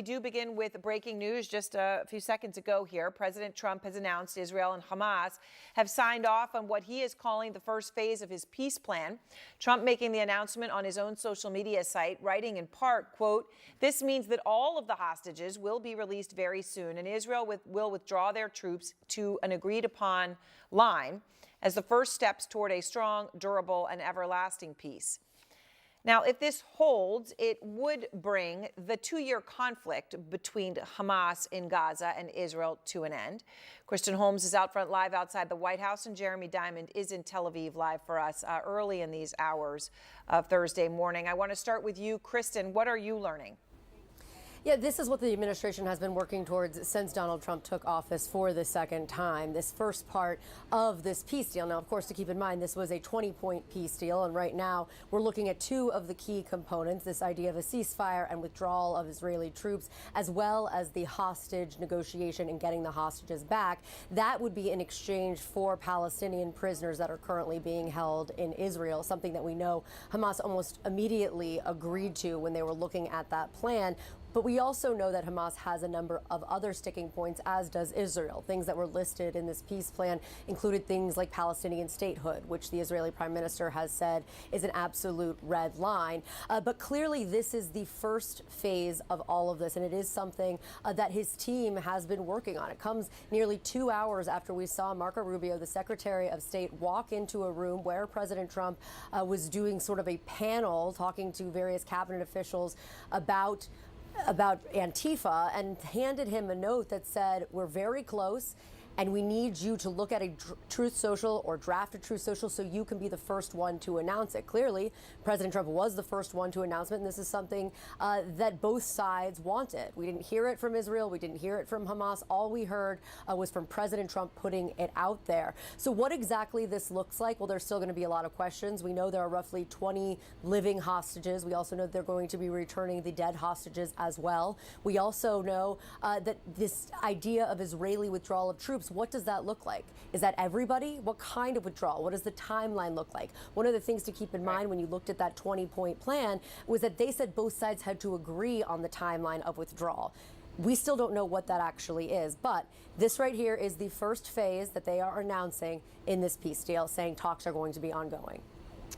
do begin with breaking news just a few seconds ago here. President Trump has announced Israel and Hamas have signed off on what he is calling the first phase of his peace plan. Trump making the announcement on his own social media site, writing in part, quote, "This means that all of the hostages will be released very soon, and Israel will withdraw their troops to an agreed upon line as the first steps toward a strong, durable, and everlasting peace." Now, if this holds, it would bring the 2-year conflict between Hamas in Gaza and Israel to an end. Kristen Holmes is out front live outside the White House, and Jeremy Diamond is in Tel Aviv live for us early in these hours of Thursday morning. I want to start with you, Kristen. What are you learning? Yeah, this is what the administration has been working towards since Donald Trump took office for the second time, this first part of this peace deal. Now, of course, to keep in mind, this was a 20-point peace deal, and right now we're looking at two of the key components, this idea of a ceasefire and withdrawal of Israeli troops, as well as the hostage negotiation and getting the hostages back. That would be in exchange for Palestinian prisoners that are currently being held in Israel, something that we know Hamas almost immediately agreed to when they were looking at that plan. But we also know that Hamas has a number of other sticking points, as does Israel. Things that were listed in this peace plan included things like Palestinian statehood, which the Israeli prime minister has said is an absolute red line. But clearly, this is the first phase of all of this, and it is something that his team has been working on. It comes nearly 2 hours after we saw Marco Rubio, the Secretary of State, walk into a room where President Trump was doing sort of a panel, talking to various cabinet officials about Antifa, and handed him a note that said, "We're very close, and we need you to look at a Truth Social or draft a Truth Social so you can be the first one to announce it." Clearly, President Trump was the first one to announce it, and this is something that both sides wanted. We didn't hear it from Israel. We didn't hear it from Hamas. All we heard was from President Trump putting it out there. So what exactly this looks like? Well, there's still going to be a lot of questions. We know there are roughly 20 living hostages. We also know they're going to be returning the dead hostages as well. We also know that this idea of Israeli withdrawal of troops, what does that look like? Is that everybody? What kind of withdrawal? What does the timeline look like? One of the things to keep in mind when you looked at that 20-point plan was that they said both sides had to agree on the timeline of withdrawal. We still don't know what that actually is, but this right here is the first phase that they are announcing in this peace deal, saying talks are going to be ongoing.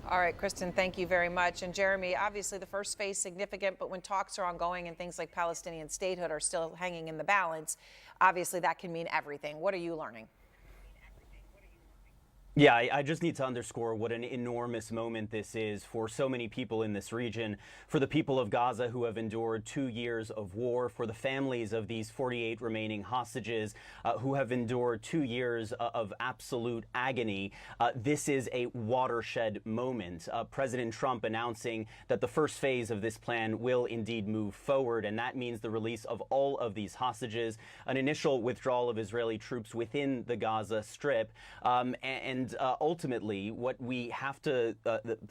All right, Kristen, thank you very much. And Jeremy, obviously the first phase is significant, but when talks are ongoing and things like Palestinian statehood are still hanging in the balance, obviously that can mean everything. What are you learning? Yeah, I just need to underscore what an enormous moment this is for so many people in this region, for the people of Gaza who have endured 2 years of war, for the families of these 48 remaining hostages who have endured 2 years of absolute agony. This is a watershed moment. President Trump announcing that the first phase of this plan will indeed move forward, and that means the release of all of these hostages, an initial withdrawal of Israeli troops within the Gaza Strip, and ultimately, what we have to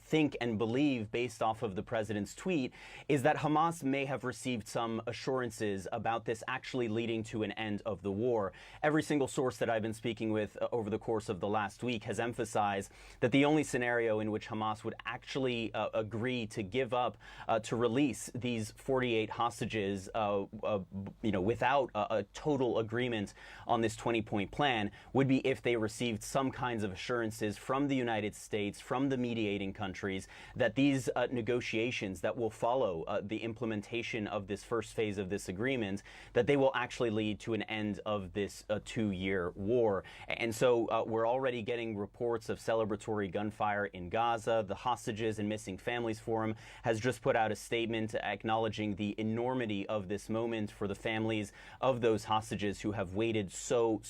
think and believe based off of the president's tweet is that Hamas may have received some assurances about this actually leading to an end of the war. Every single source that I've been speaking with over the course of the last week has emphasized that the only scenario in which Hamas would actually agree to give up, to release these 48 hostages, without a total agreement on this 20-point plan would be if they received some kinds of assurances from the United States, from the mediating countries, that these negotiations that will follow the implementation of this first phase of this agreement, that they will actually lead to an end of this 2-year war. And so we're already getting reports of celebratory gunfire in Gaza. The Hostages and Missing Families Forum has just put out a statement acknowledging the enormity of this moment for the families of those hostages who have waited so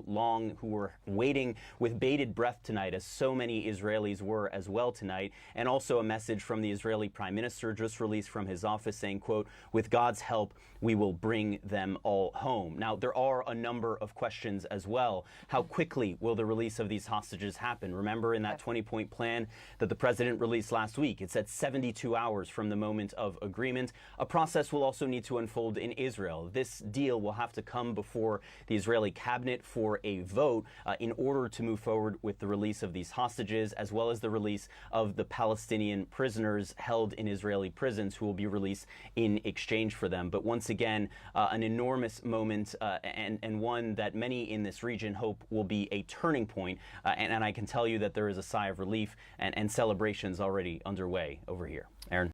long, who were waiting with bated breath tonight, as so many Israelis were as well tonight. And also a message from the Israeli Prime Minister just released from his office saying, quote, "With God's help, we will bring them all home." Now, there are a number of questions as well. How quickly will the release of these hostages happen? Remember in that 20-point plan that the president released last week, it said 72 hours from the moment of agreement. A process will also need to unfold in Israel. This deal will have to come before the Israeli cabinet for a vote in order to move forward with the release of these hostages, as well as the release of the Palestinian prisoners held in Israeli prisons who will be released in exchange for them. But once again, an enormous moment and one that many in this region hope will be a turning point. And I can tell you that there is a sigh of relief and celebrations already underway over here. Aaron.